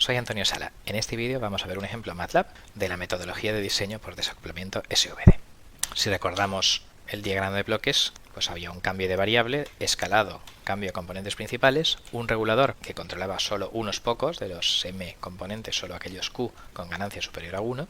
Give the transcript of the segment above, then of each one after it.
soy Antonio Sala. En este vídeo vamos a ver un ejemplo MATLAB de la metodología de diseño por desacoplamiento SVD. Si recordamos el diagrama de bloques, pues había un cambio de variable, escalado, cambio de componentes principales, un regulador que controlaba solo unos pocos de los m componentes, solo aquellos q con ganancia superior a 1,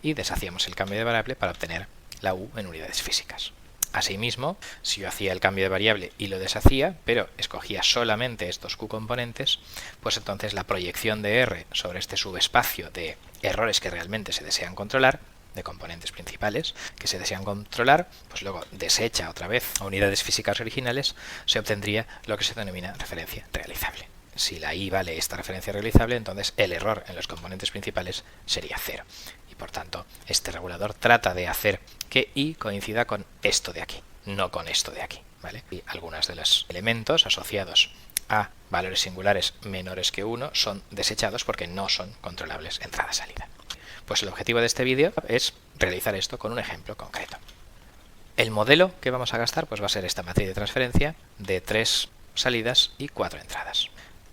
y deshacíamos el cambio de variable para obtener la u en unidades físicas. Asimismo, si yo hacía el cambio de variable y lo deshacía, pero escogía solamente estos q componentes, pues entonces la proyección de R sobre este subespacio de errores que realmente se desean controlar, de componentes principales que se desean controlar, pues luego deshecha otra vez a unidades físicas originales, se obtendría lo que se denomina referencia realizable. Si la i vale esta referencia realizable, entonces el error en los componentes principales sería 0. Y por tanto, este regulador trata de hacer que i coincida con esto de aquí, no con esto de aquí, ¿vale? Y algunos de los elementos asociados a valores singulares menores que 1 son desechados porque no son controlables entrada-salida. Pues el objetivo de este vídeo es realizar esto con un ejemplo concreto. El modelo que vamos a gastar pues va a ser esta matriz de transferencia de 3 salidas y 4 entradas.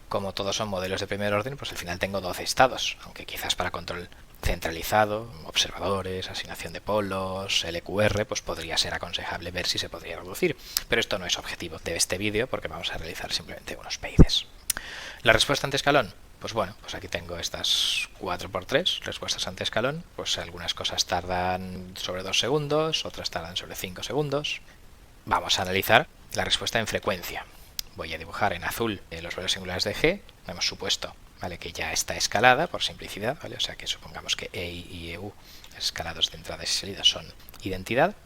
Como todos son modelos de primer orden, pues al final tengo 12 estados, aunque quizás para control centralizado, observadores, asignación de polos, LQR, pues podría ser aconsejable ver si se podría reducir. Pero esto no es objetivo de este vídeo porque vamos a realizar simplemente unos PIDs. La respuesta ante escalón. Pues bueno, pues aquí tengo estas 4×3 respuestas ante escalón. Pues algunas cosas tardan sobre 2 segundos, otras tardan sobre 5 segundos. Vamos a analizar la respuesta en frecuencia. Voy a dibujar en azul los valores singulares de G. Hemos supuesto, ¿vale?, que ya está escalada por simplicidad, ¿vale? O sea que supongamos que EI y EU, escalados de entradas y salidas, son identidad,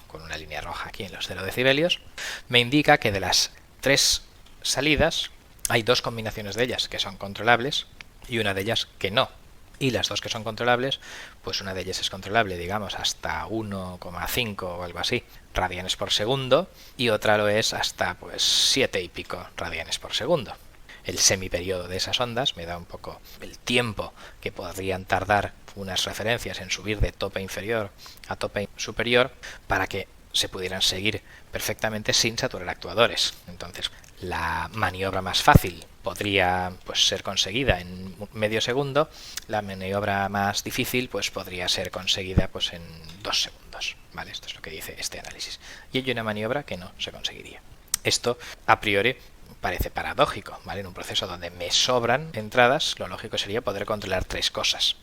con una línea roja aquí en los 0 decibelios. Me indica que de las 3 salidas hay 2 combinaciones de ellas que son controlables y una de ellas que no. Y las 2 que son controlables, pues una de ellas es controlable, digamos, hasta 1,5 o algo así radianes por segundo, y otra lo es hasta pues 7 y pico radianes por segundo. El semiperiodo de esas ondas me da un poco el tiempo que podrían tardar unas referencias en subir de tope inferior a tope superior para que se pudieran seguir perfectamente sin saturar actuadores. Entonces, la maniobra más fácil podría pues ser conseguida en medio segundo, la maniobra más difícil pues podría ser conseguida pues en 2 segundos, ¿vale? Esto es lo que dice este análisis. Y hay una maniobra que no se conseguiría. Esto, a priori, parece paradójico, ¿vale? En un proceso donde me sobran entradas, lo lógico sería poder controlar 3 cosas.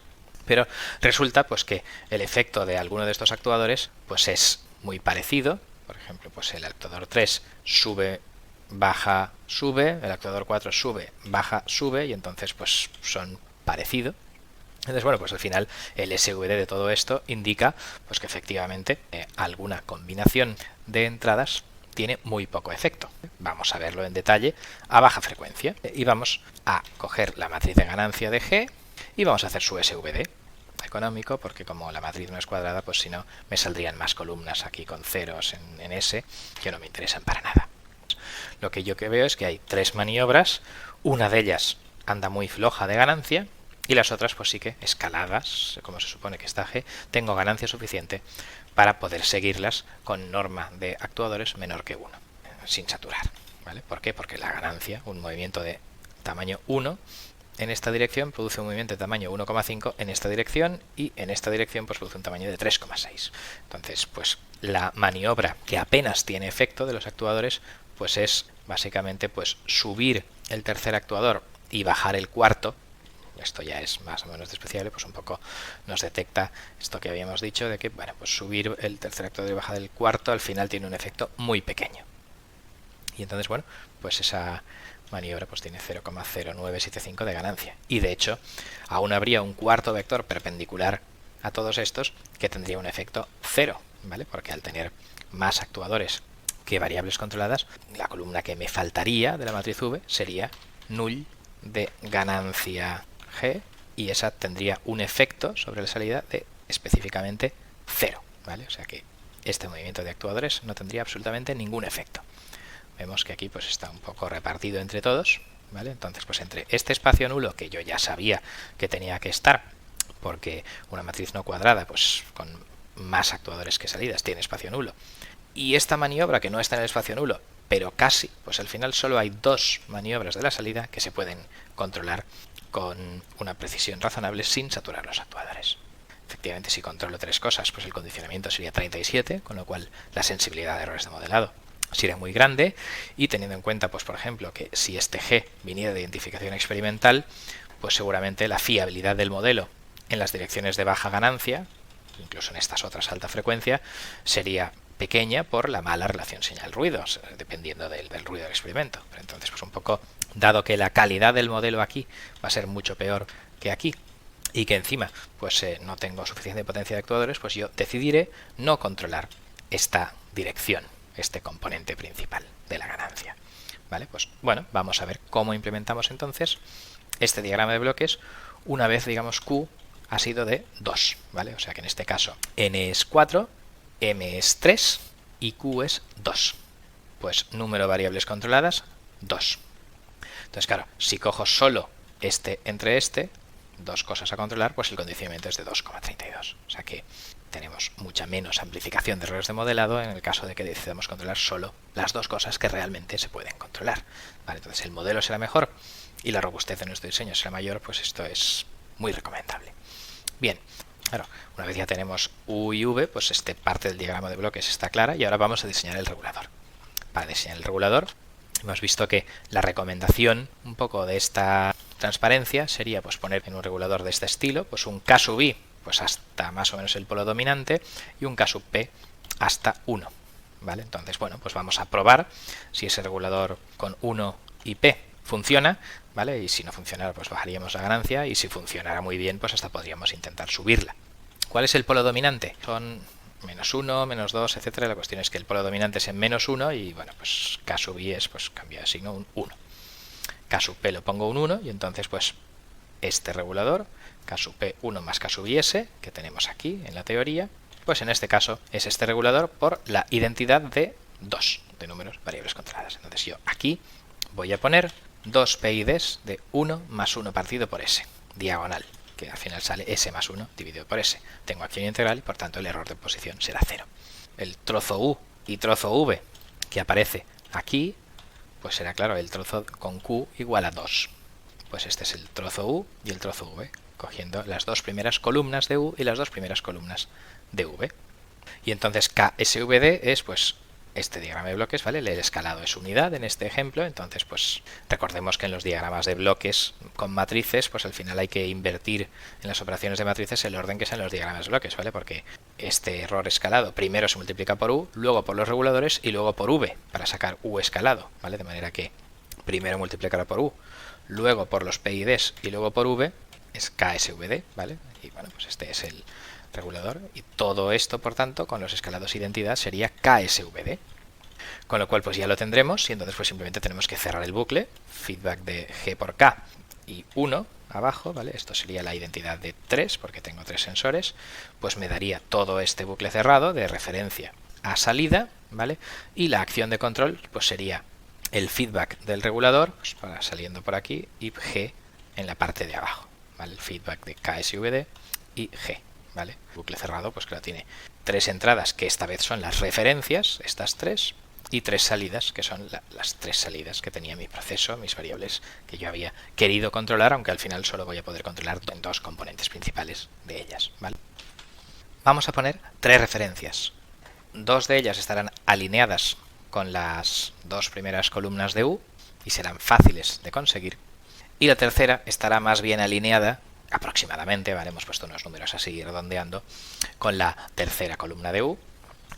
Pero resulta pues que el efecto de alguno de estos actuadores pues es muy parecido. Por ejemplo, pues el actuador 3 sube, baja, sube, el actuador 4 sube, baja, sube, y entonces pues son parecidos. Entonces, bueno, pues al final el SVD de todo esto indica pues que efectivamente alguna combinación de entradas tiene muy poco efecto. Vamos a verlo en detalle a baja frecuencia y vamos a coger la matriz de ganancia de G y vamos a hacer su SVD económico, porque como la matriz no es cuadrada, pues si no me saldrían más columnas aquí con ceros en S que no me interesan para nada. Lo que yo veo es que hay 3 maniobras, una de ellas anda muy floja de ganancia y las otras pues sí que escaladas, como se supone que está G, tengo ganancia suficiente para poder seguirlas con norma de actuadores menor que 1, sin saturar, ¿vale? ¿Por qué? Porque la ganancia, un movimiento de tamaño 1 en esta dirección produce un movimiento de tamaño 1,5 en esta dirección, y en esta dirección pues produce un tamaño de 3,6. Entonces, pues la maniobra que apenas tiene efecto de los actuadores pues es básicamente pues subir el tercer actuador y bajar el cuarto. Esto ya es más o menos despreciable, pues un poco nos detecta esto que habíamos dicho de que, bueno, pues subir el tercer actuador y bajar el cuarto al final tiene un efecto muy pequeño. Y entonces, bueno, pues esa maniobra pues tiene 0,0975 de ganancia. Y de hecho, aún habría un cuarto vector perpendicular a todos estos que tendría un efecto 0, ¿vale? Porque al tener más actuadores que variables controladas, la columna que me faltaría de la matriz V sería null de ganancia G, y esa tendría un efecto sobre la salida de específicamente 0, ¿vale? O sea que este movimiento de actuadores no tendría absolutamente ningún efecto. Vemos que aquí pues está un poco repartido entre todos, ¿vale? Entonces, pues entre este espacio nulo, que yo ya sabía que tenía que estar, porque una matriz no cuadrada, pues con más actuadores que salidas, tiene espacio nulo, y esta maniobra que no está en el espacio nulo, pero casi, pues al final solo hay 2 maniobras de la salida que se pueden controlar con una precisión razonable sin saturar los actuadores. Efectivamente, si controlo tres cosas, pues el condicionamiento sería 37, con lo cual la sensibilidad de errores de modelado sería muy grande, y teniendo en cuenta, pues por ejemplo, que si este G viniera de identificación experimental, pues seguramente la fiabilidad del modelo en las direcciones de baja ganancia, incluso en estas otras alta frecuencia, sería pequeña por la mala relación señal-ruido, dependiendo del ruido del experimento. Pero entonces, pues un poco, dado que la calidad del modelo aquí va a ser mucho peor que aquí, y que encima pues no tengo suficiente potencia de actuadores, pues yo decidiré no controlar esta dirección, este componente principal de la ganancia. ¿Vale? Pues bueno, vamos a ver cómo implementamos entonces este diagrama de bloques una vez, digamos, Q ha sido de 2, ¿vale? O sea que en este caso N es 4, M es 3 y Q es 2. Pues número de variables controladas, 2. Entonces, claro, si cojo solo este entre este, dos cosas a controlar, pues el condicionamiento es de 2,32. O sea que tenemos mucha menos amplificación de errores de modelado en el caso de que decidamos controlar solo las dos cosas que realmente se pueden controlar. ¿Vale? Entonces el modelo será mejor y la robustez de nuestro diseño será mayor, pues esto es muy recomendable. Bien, claro, una vez ya tenemos U y V, pues esta parte del diagrama de bloques está clara y ahora vamos a diseñar el regulador. Para diseñar el regulador hemos visto que la recomendación un poco de esta transparencia sería pues poner en un regulador de este estilo pues un K sub I pues hasta más o menos el polo dominante y un K sub P hasta 1. ¿Vale? Entonces, bueno, pues vamos a probar si ese regulador con 1 y P funciona, ¿vale? Y si no funcionara, pues bajaríamos la ganancia, y si funcionara muy bien, pues hasta podríamos intentar subirla. ¿Cuál es el polo dominante? Son -1, -2, etcétera. La cuestión es que el polo dominante es en -1 y, bueno, pues K sub I es, pues cambia de signo, un 1. K sub P lo pongo un 1 y entonces, pues, este regulador, K sub P 1 más K sub I S, que tenemos aquí en la teoría, pues en este caso es este regulador por la identidad de 2 de números variables controladas. Entonces yo aquí voy a poner 2 PIDs de 1 más 1 partido por S, diagonal, que al final sale S más 1 dividido por S. Tengo acción integral y por tanto el error de posición será 0. El trozo U y trozo V que aparece aquí, pues será, claro, el trozo con Q igual a 2. Pues este es el trozo U y el trozo V, cogiendo las dos primeras columnas de U y las dos primeras columnas de V. Y entonces KSVD es pues este diagrama de bloques, ¿vale? El escalado es unidad en este ejemplo, entonces pues recordemos que en los diagramas de bloques con matrices, pues al final hay que invertir en las operaciones de matrices el orden que es en los diagramas de bloques, ¿vale? Porque este error escalado primero se multiplica por U, luego por los reguladores y luego por V para sacar U escalado, ¿vale? De manera que primero multiplicará por U, luego por los PIDs y luego por V es KSVD, ¿vale? Y bueno, pues este es el regulador y todo esto, por tanto, con los escalados identidad sería KSVD. Con lo cual pues ya lo tendremos y entonces pues simplemente tenemos que cerrar el bucle, feedback de G por K y 1 abajo, ¿vale? Esto sería la identidad de 3 porque tengo 3 sensores, pues me daría todo este bucle cerrado de referencia a salida, ¿vale? Y la acción de control pues sería el feedback del regulador, pues para saliendo por aquí, y G en la parte de abajo, ¿vale? El feedback de KSVD y G, ¿vale? Bucle cerrado, pues claro, tiene 3 entradas que esta vez son las referencias, estas 3, y 3 salidas, que son las 3 salidas que tenía mi proceso, mis variables que yo había querido controlar, aunque al final solo voy a poder controlar en 2 componentes principales de ellas, ¿vale? Vamos a poner 3 referencias. 2 de ellas estarán alineadas con las 2 primeras columnas de U y serán fáciles de conseguir. Y la tercera estará más bien alineada, aproximadamente, ¿vale? Hemos puesto unos números así redondeando, con la tercera columna de U.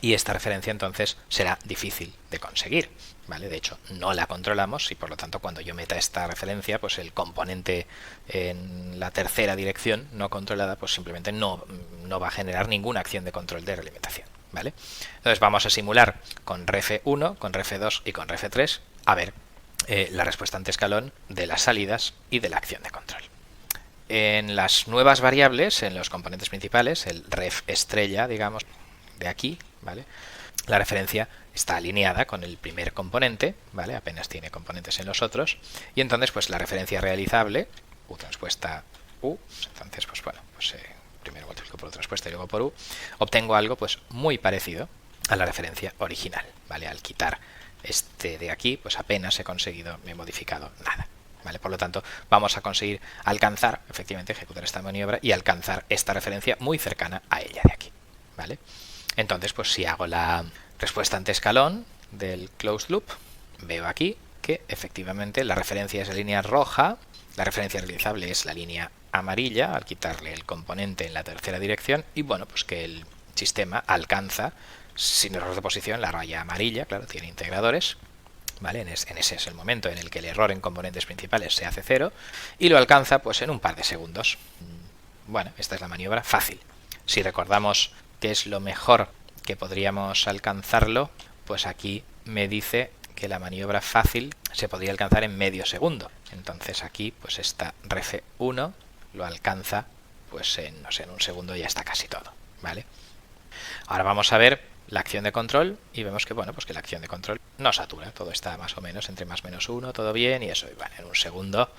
Y esta referencia entonces será difícil de conseguir, ¿vale? De hecho, no la controlamos y por lo tanto cuando yo meta esta referencia, pues el componente en la tercera dirección no controlada, pues simplemente no va a generar ninguna acción de control de realimentación, ¿vale? Entonces vamos a simular con ref1, con ref2 y con ref3 a ver la respuesta ante escalón de las salidas y de la acción de control. En las nuevas variables, en los componentes principales, el ref estrella, digamos, de aquí, ¿vale? La referencia está alineada con el primer componente, ¿vale? Apenas tiene componentes en los otros, y entonces pues la referencia realizable, U transpuesta U, entonces pues bueno, pues primero multiplico por U transpuesta y luego por U, obtengo algo pues muy parecido a la referencia original, ¿vale? Al quitar este de aquí, pues apenas he conseguido, me he modificado nada. ¿vale? Por lo tanto, vamos a conseguir alcanzar, efectivamente, ejecutar esta maniobra y alcanzar esta referencia muy cercana a ella de aquí, ¿vale? Entonces, pues si hago la respuesta ante escalón del closed loop, veo aquí que efectivamente la referencia es la línea roja, la referencia realizable es la línea amarilla al quitarle el componente en la tercera dirección y bueno, pues que el sistema alcanza sin error de posición la raya amarilla, claro, tiene integradores, ¿vale? En ese es el momento en el que el error en componentes principales se hace 0 y lo alcanza pues en un par de segundos. Bueno, esta es la maniobra fácil. Si recordamos qué es lo mejor que podríamos alcanzarlo, pues aquí me dice que la maniobra fácil se podría alcanzar en medio segundo. Entonces aquí pues esta ref 1 lo alcanza pues en, no sé, en un segundo ya está casi todo, ¿vale? Ahora vamos a ver la acción de control y vemos que bueno, pues que la acción de control no satura, todo está más o menos entre más menos 1, todo bien y eso, y bueno, en un segundo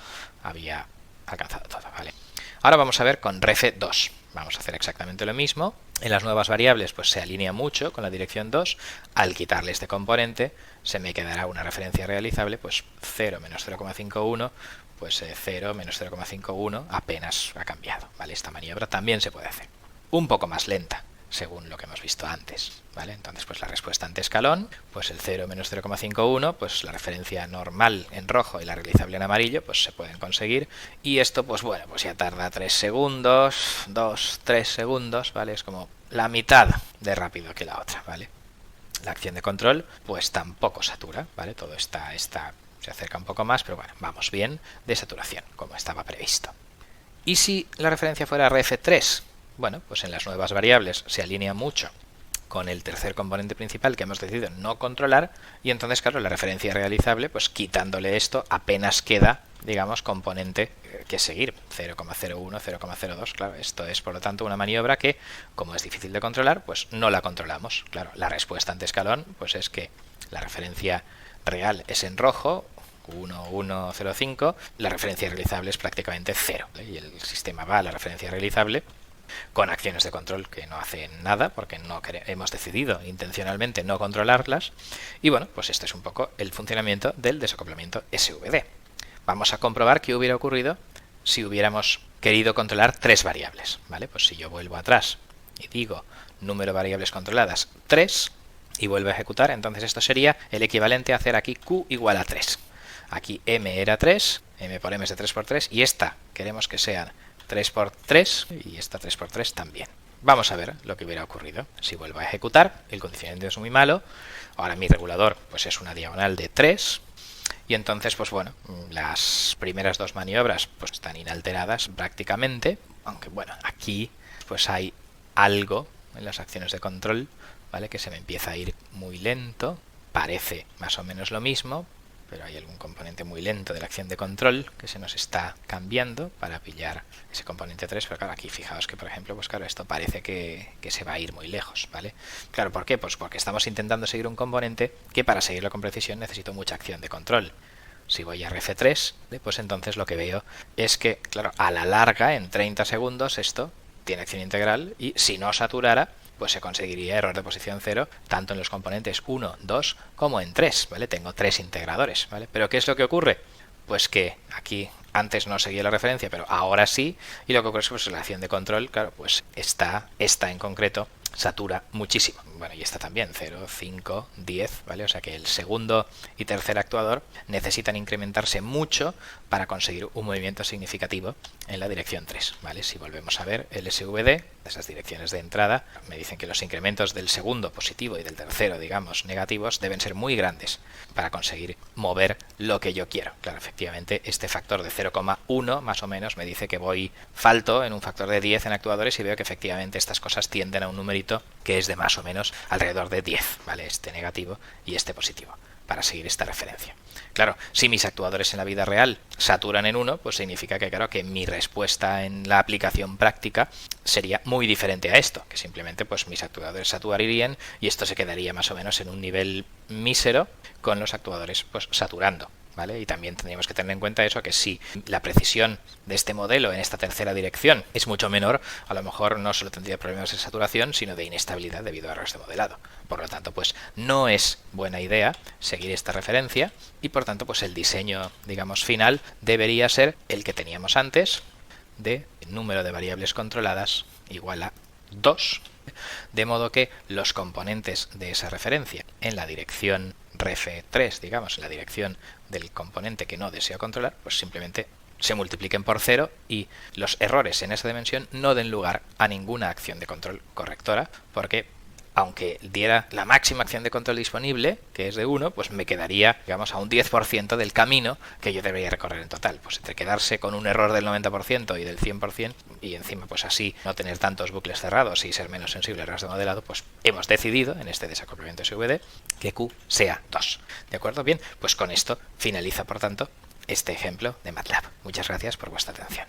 había alcanzado todo, ¿vale? Ahora vamos a ver con ref 2. Vamos a hacer exactamente lo mismo. En las nuevas variables pues se alinea mucho con la dirección 2. Al quitarle este componente se me quedará una referencia realizable, pues 0 menos 0,51, pues 0 menos 0,51 apenas ha cambiado, ¿vale? Esta maniobra también se puede hacer. Un poco más lenta, según lo que hemos visto antes, ¿vale? Entonces, pues la respuesta ante escalón, pues el 0 menos 0,51, pues la referencia normal en rojo y la realizable en amarillo, pues se pueden conseguir. Y esto, pues bueno, pues ya tarda 3 segundos, 2, 3 segundos, ¿vale? Es como la mitad de rápido que la otra, ¿vale? La acción de control, pues tampoco satura, ¿vale? Todo está se acerca un poco más, pero bueno, vamos bien de saturación, como estaba previsto. ¿Y si la referencia fuera ref3? Bueno, pues en las nuevas variables se alinea mucho con el tercer componente principal que hemos decidido no controlar y entonces, claro, la referencia realizable, pues quitándole esto apenas queda, digamos, componente que seguir, 0,01, 0,02, claro, esto es por lo tanto una maniobra que, como es difícil de controlar, pues no la controlamos. Claro, la respuesta ante escalón, pues es que la referencia real es en rojo, 1105, la referencia realizable es prácticamente 0, ¿vale? Y el sistema va a la referencia realizable con acciones de control que no hacen nada porque no hemos decidido intencionalmente no controlarlas y bueno, pues este es un poco el funcionamiento del desacoplamiento SVD. Vamos a comprobar qué hubiera ocurrido si hubiéramos querido controlar 3 variables, ¿vale? Pues si yo vuelvo atrás y digo número de variables controladas 3 y vuelvo a ejecutar, entonces esto sería el equivalente a hacer aquí Q igual a 3. Aquí M era 3, M por M es de 3 por 3 y esta queremos que sean 3 por 3 y esta 3 por 3 también. Vamos a ver lo que hubiera ocurrido. Si vuelvo a ejecutar, el condicionante es muy malo. Ahora mi regulador pues es una diagonal de 3 y entonces pues bueno, las primeras dos maniobras pues están inalteradas prácticamente, aunque bueno, aquí pues hay algo en las acciones de control, ¿vale? Que se me empieza a ir muy lento. Parece más o menos lo mismo, pero hay algún componente muy lento de la acción de control que se nos está cambiando para pillar ese componente 3, pero claro, aquí fijaos que por ejemplo, pues claro, esto parece que se va a ir muy lejos, ¿vale? Claro, ¿por qué? Pues porque estamos intentando seguir un componente que para seguirlo con precisión necesito mucha acción de control. Si voy a ref3, pues entonces lo que veo es que, claro, a la larga, en 30 segundos, esto tiene acción integral y si no saturara, pues se conseguiría error de posición 0 tanto en los componentes 1, 2 como en 3, ¿vale? Tengo 3 integradores, ¿vale? Pero ¿qué es lo que ocurre? Pues que aquí antes no seguía la referencia, pero ahora sí, y lo que ocurre es que pues, la acción de control, claro, pues esta en concreto satura muchísimo. Bueno, y esta también, 0, 5, 10, ¿vale? O sea que el segundo y tercer actuador necesitan incrementarse mucho para conseguir un movimiento significativo en la dirección 3, ¿vale? Si volvemos a ver el SVD, esas direcciones de entrada, me dicen que los incrementos del segundo positivo y del tercero, digamos, negativos, deben ser muy grandes para conseguir mover lo que yo quiero. Claro, efectivamente, este factor de 0,1 más o menos me dice que falto en un factor de 10 en actuadores y veo que efectivamente estas cosas tienden a un numerito que es de más o menos alrededor de 10, ¿vale? Este negativo y este positivo, para seguir esta referencia. Claro, si mis actuadores en la vida real saturan en 1, pues significa que claro que mi respuesta en la aplicación práctica sería muy diferente a esto, que simplemente pues mis actuadores saturarían y esto se quedaría más o menos en un nivel mísero con los actuadores pues saturando. ¿vale? Y también tendríamos que tener en cuenta eso, que si la precisión de este modelo en esta tercera dirección es mucho menor, a lo mejor no solo tendría problemas de saturación, sino de inestabilidad debido a errores de modelado. Por lo tanto, pues no es buena idea seguir esta referencia y por tanto, pues el diseño, digamos, final debería ser el que teníamos antes, de número de variables controladas igual a 2, de modo que los componentes de esa referencia en la dirección ref3, digamos, en la dirección del componente que no deseo controlar, pues simplemente se multipliquen por 0 y los errores en esa dimensión no den lugar a ninguna acción de control correctora, porque aunque diera la máxima acción de control disponible, que es de 1, pues me quedaría, digamos, a un 10% del camino que yo debería recorrer en total. Pues entre quedarse con un error del 90% y del 100%, y encima pues así no tener tantos bucles cerrados y ser menos sensible a errores de modelado, pues hemos decidido, en este desacoplamiento SVD, que Q sea 2. ¿De acuerdo? Bien, pues con esto finaliza, por tanto, este ejemplo de MATLAB. Muchas gracias por vuestra atención.